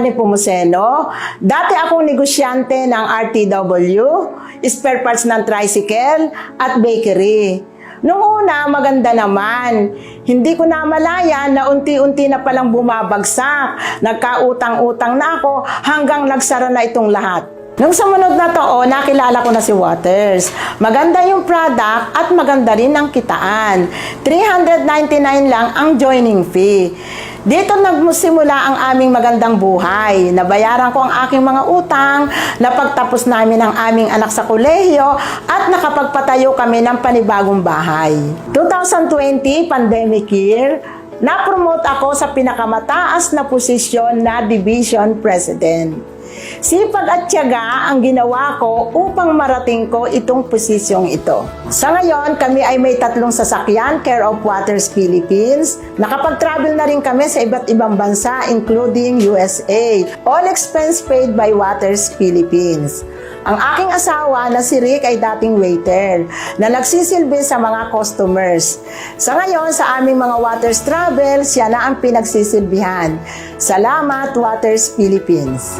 Danny Pumuseno. Dati akong negosyante ng RTW, spare parts ng tricycle at bakery. Noong una, maganda naman. Hindi ko namalayan na unti-unti na palang bumabagsak. Nagkautang-utang na ako hanggang nagsara na itong lahat. Nung sumunod na taon, nakilala ko na si Waters. Maganda yung product at maganda rin ang kitaan. 399 lang ang joining fee. Dito nagsimula ang aming magandang buhay. Nabayaran ko ang aking mga utang, napagtapos namin ang aming anak sa kolehiyo, at nakapagpatayo kami ng panibagong bahay. 2020, pandemic year, na-promote ako sa pinakamataas na posisyon na Division President. Sipag at tiyaga ang ginawa ko upang marating ko itong posisyong ito. Sa ngayon, kami ay may 3 sasakyan, care of Waters Philippines. Nakapag-travel na rin kami sa iba't ibang bansa, including USA. All expense paid by Waters Philippines. Ang aking asawa na si Rick ay dating waiter na nagsisilbi sa mga customers. Sa ngayon, sa aming mga Waters Travel, siya na ang pinagsisilbihan. Salamat, Waters Philippines!